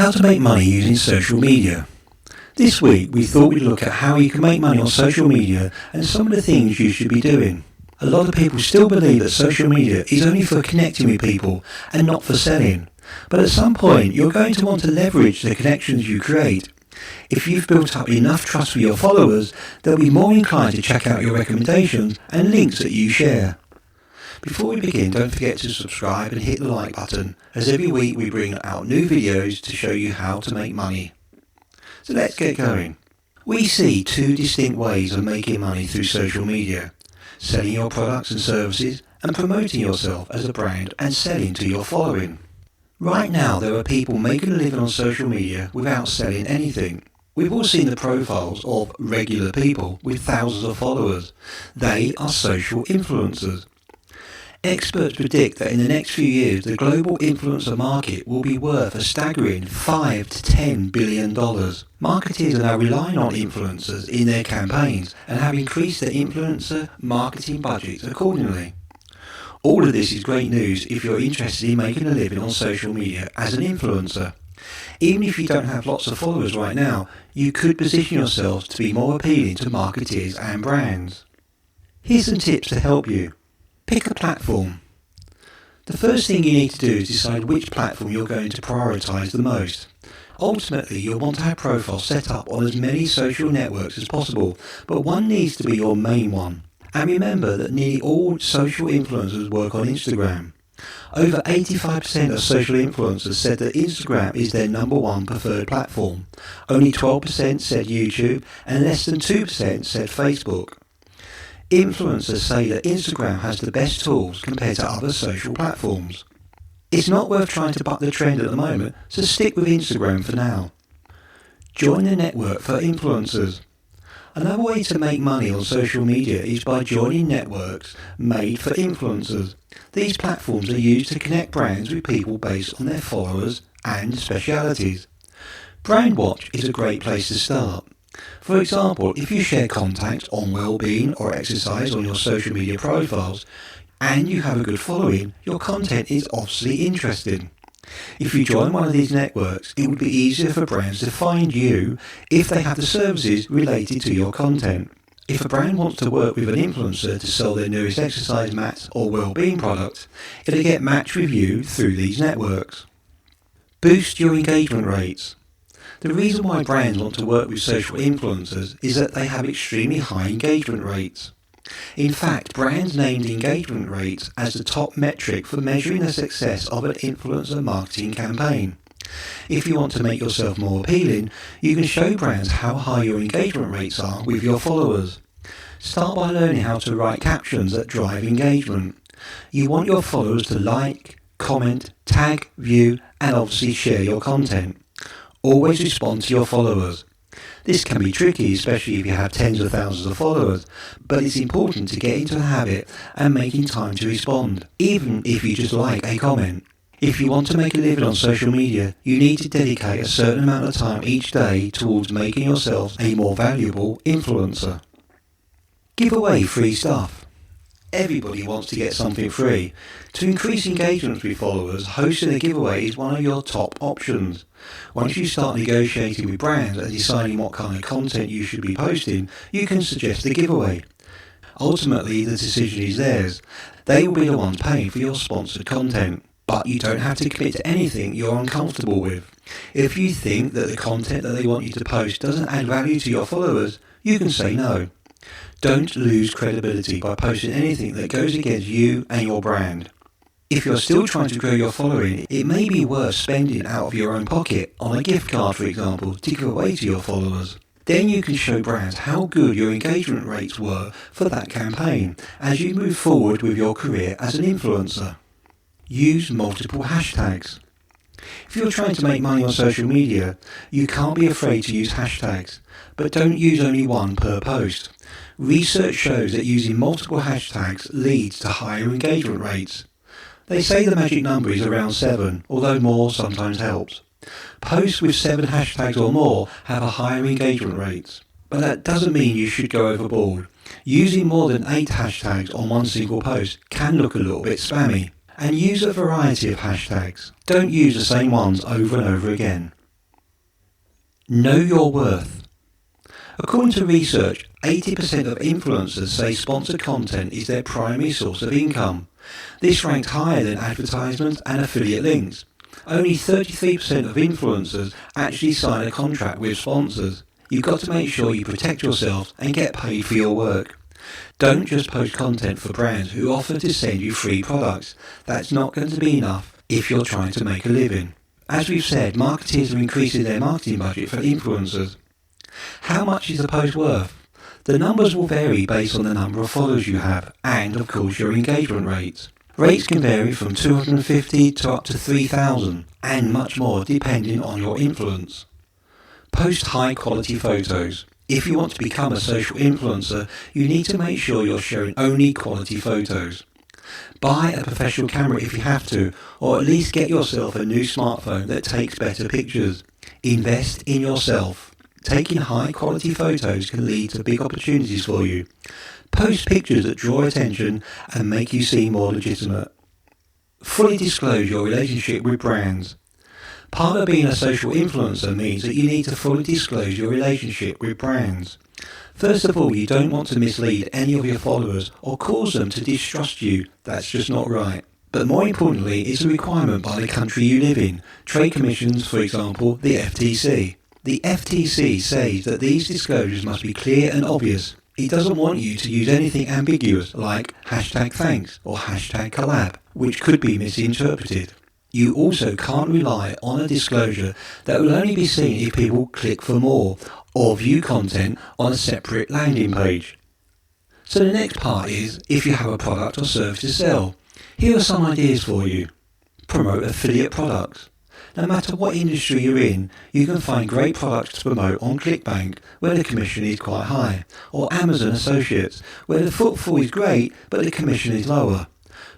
How to make money using social media. This week we thought we'd look at how you can make money on social media and some of the things you should be doing. A lot of people still believe that social media is only for connecting with people and not for selling. But at some point you're going to want to leverage the connections you create. If you've built up enough trust with your followers, they'll be more inclined to check out your recommendations and links that you share. Before we begin, don't forget to subscribe and hit the like button, as every week we bring out new videos to show you how to make money. So let's get going. We see two distinct ways of making money through social media: selling your products and services and promoting yourself as a brand and selling to your following. Right now there are people making a living on social media without selling anything. We've all seen the profiles of regular people with thousands of followers. They are social influencers. Experts predict that in the next few years the global influencer market will be worth a staggering $5 to $10 billion. Marketers are now relying on influencers in their campaigns and have increased their influencer marketing budgets accordingly. All of this is great news if you're interested in making a living on social media as an influencer. Even if you don't have lots of followers right now, you could position yourself to be more appealing to marketers and brands. Here's some tips to help you. Pick a platform. The first thing you need to do is decide which platform you're going to prioritize the most. Ultimately, you'll want to have profiles set up on as many social networks as possible, but one needs to be your main one. And remember that nearly all social influencers work on Instagram. Over 85% of social influencers said that Instagram is their number one preferred platform. Only 12% said YouTube, and less than 2% said Facebook. Influencers say that Instagram has the best tools compared to other social platforms. It's not worth trying to buck the trend at the moment, so stick with Instagram for now. Join the network for influencers. Another way to make money on social media is by joining networks made for influencers. These platforms are used to connect brands with people based on their followers and specialities. Brandwatch is a great place to start. For example, if you share contacts on well-being or exercise on your social media profiles and you have a good following, your content is obviously interesting. If you join one of these networks, it would be easier for brands to find you if they have the services related to your content. If a brand wants to work with an influencer to sell their newest exercise mats or well-being products, it'll get matched with you through these networks. Boost your engagement rates. The reason why brands want to work with social influencers is that they have extremely high engagement rates. In fact, brands named engagement rates as the top metric for measuring the success of an influencer marketing campaign. If you want to make yourself more appealing, you can show brands how high your engagement rates are with your followers. Start by learning how to write captions that drive engagement. You want your followers to like, comment, tag, view, and obviously share your content. Always respond to your followers. This can be tricky, especially if you have tens of thousands of followers, but it's important to get into the habit and making time to respond, even if you just like a comment. If you want to make a living on social media, you need to dedicate a certain amount of time each day towards making yourself a more valuable influencer. Give away free stuff. Everybody wants to get something free. To increase engagement with followers, hosting a giveaway is one of your top options. Once you start negotiating with brands and deciding what kind of content you should be posting, you can suggest a giveaway. Ultimately, the decision is theirs. They will be the ones paying for your sponsored content. But you don't have to commit to anything you're uncomfortable with. If you think that the content that they want you to post doesn't add value to your followers, you can say no. Don't lose credibility by posting anything that goes against you and your brand. If you're still trying to grow your following, it may be worth spending out of your own pocket on a gift card, for example, to give away to your followers. Then you can show brands how good your engagement rates were for that campaign as you move forward with your career as an influencer. Use multiple hashtags. If you're trying to make money on social media, you can't be afraid to use hashtags, but don't use only one per post. Research shows that using multiple hashtags leads to higher engagement rates. They say the magic number is around 7, although more sometimes helps. Posts with 7 hashtags or more have a higher engagement rates. But that doesn't mean you should go overboard. Using more than 8 hashtags on one single post can look a little bit spammy. And use a variety of hashtags. Don't use the same ones over and over again. Know your worth. According to research, 80% of influencers say sponsored content is their primary source of income. This ranks higher than advertisements and affiliate links. Only 33% of influencers actually sign a contract with sponsors. You've got to make sure you protect yourself and get paid for your work. Don't just post content for brands who offer to send you free products. That's not going to be enough if you're trying to make a living. As we've said, marketers are increasing their marketing budget for influencers. How much is a post worth? The numbers will vary based on the number of followers you have and, of course, your engagement rates. Rates can vary from 250 to up to 3,000 and much more depending on your influence. Post high quality photos. If you want to become a social influencer, you need to make sure you're sharing only quality photos. Buy a professional camera if you have to, or at least get yourself a new smartphone that takes better pictures. Invest in yourself. Taking high quality photos can lead to big opportunities for you. Post pictures that draw attention and make you seem more legitimate. Fully disclose your relationship with brands. Part of being a social influencer means that you need to fully disclose your relationship with brands. First of all, you don't want to mislead any of your followers or cause them to distrust you. That's just not right. But more importantly, it's a requirement by the country you live in. Trade commissions, for example, the FTC. The FTC says that these disclosures must be clear and obvious. It doesn't want you to use anything ambiguous like #thanks or #collab, which could be misinterpreted. You also can't rely on a disclosure that will only be seen if people click for more or view content on a separate landing page. So the next part is if you have a product or service to sell. Here are some ideas for you. Promote affiliate products. No matter what industry you're in, you can find great products to promote on ClickBank, where the commission is quite high, or Amazon Associates, where the footfall is great but the commission is lower.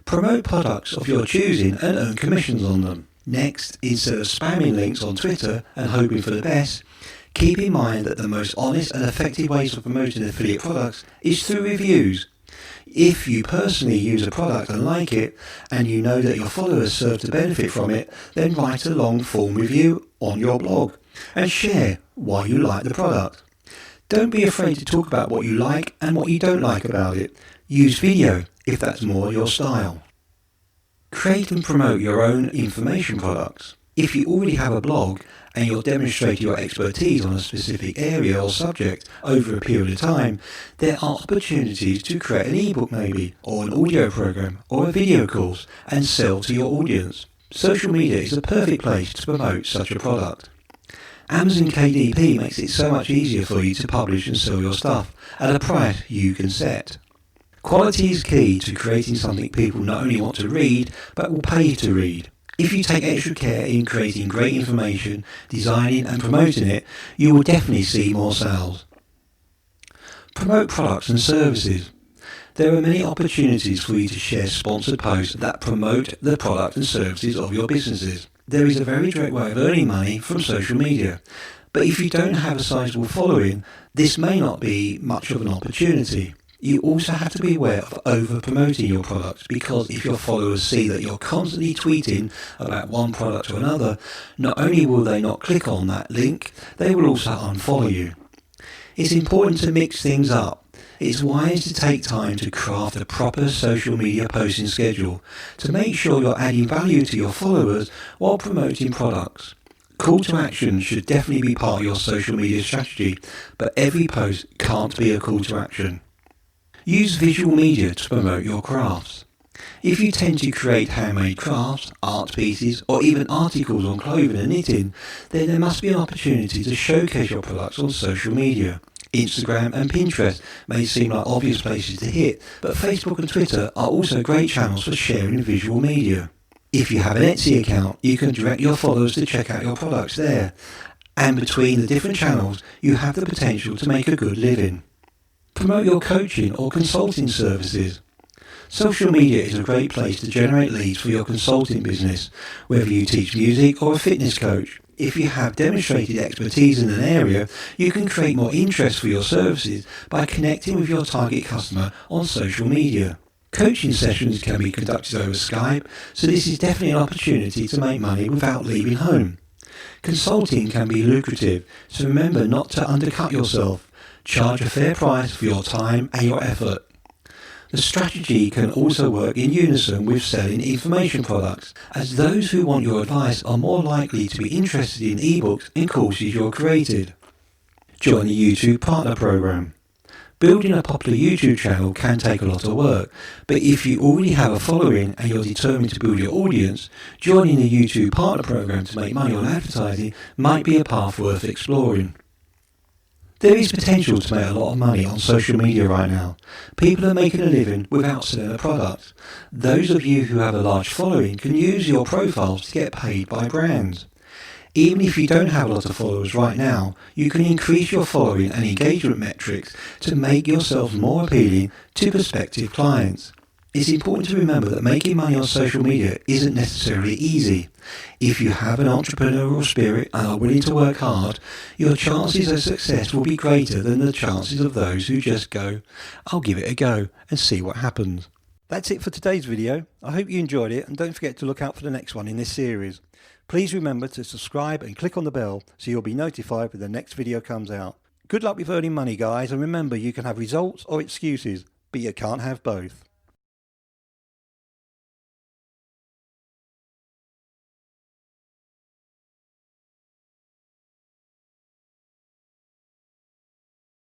Promote products of your choosing and earn commissions on them. Next, instead of spamming links on Twitter and hoping for the best, keep in mind that the most honest and effective ways of promoting affiliate products is through reviews. If you personally use a product and like it, and you know that your followers serve to benefit from it, then write a long form review on your blog and share why you like the product. Don't be afraid to talk about what you like and what you don't like about it. Use video if that's more your style. Create and promote your own information products. If you already have a blog and you're demonstrating your expertise on a specific area or subject over a period of time, there are opportunities to create an ebook maybe, or an audio program, or a video course, and sell to your audience. Social media is a perfect place to promote such a product. Amazon KDP makes it so much easier for you to publish and sell your stuff at a price you can set. Quality is key to creating something people not only want to read, but will pay to read. If you take extra care in creating great information, designing and promoting it, you will definitely see more sales. Promote products and services. There are many opportunities for you to share sponsored posts that promote the product and services of your businesses. There is a very direct way of earning money from social media. But if you don't have a sizable following, this may not be much of an opportunity. You also have to be aware of over-promoting your products, because if your followers see that you're constantly tweeting about one product or another, not only will they not click on that link, they will also unfollow you. It's important to mix things up. It's wise to take time to craft a proper social media posting schedule to make sure you're adding value to your followers while promoting products. Call to action should definitely be part of your social media strategy, but every post can't be a call to action. Use visual media to promote your crafts. If you tend to create handmade crafts, art pieces, or even articles on clothing and knitting, then there must be an opportunity to showcase your products on social media. Instagram and Pinterest may seem like obvious places to hit, but Facebook and Twitter are also great channels for sharing visual media. If you have an Etsy account, you can direct your followers to check out your products there. And between the different channels, you have the potential to make a good living. Promote your coaching or consulting services. Social media is a great place to generate leads for your consulting business, whether you teach music or a fitness coach. If you have demonstrated expertise in an area, you can create more interest for your services by connecting with your target customer on social media. Coaching sessions can be conducted over Skype, so this is definitely an opportunity to make money without leaving home. Consulting can be lucrative, so remember not to undercut yourself. Charge a fair price for your time and your effort. The strategy can also work in unison with selling information products, as those who want your advice are more likely to be interested in ebooks and courses you're created. Join the YouTube Partner Program. Building a popular YouTube channel can take a lot of work, but if you already have a following and you're determined to build your audience, joining the YouTube Partner Program to make money on advertising might be a path worth exploring. There is potential to make a lot of money on social media right now. People are making a living without selling a product. Those of you who have a large following can use your profiles to get paid by brands. Even if you don't have a lot of followers right now, you can increase your following and engagement metrics to make yourself more appealing to prospective clients. It's important to remember that making money on social media isn't necessarily easy. If you have an entrepreneurial spirit and are willing to work hard, your chances of success will be greater than the chances of those who just go, "I'll give it a go and see what happens." That's it for today's video. I hope you enjoyed it, and don't forget to look out for the next one in this series. Please remember to subscribe and click on the bell so you'll be notified when the next video comes out. Good luck with earning money, guys, and remember, you can have results or excuses, but you can't have both.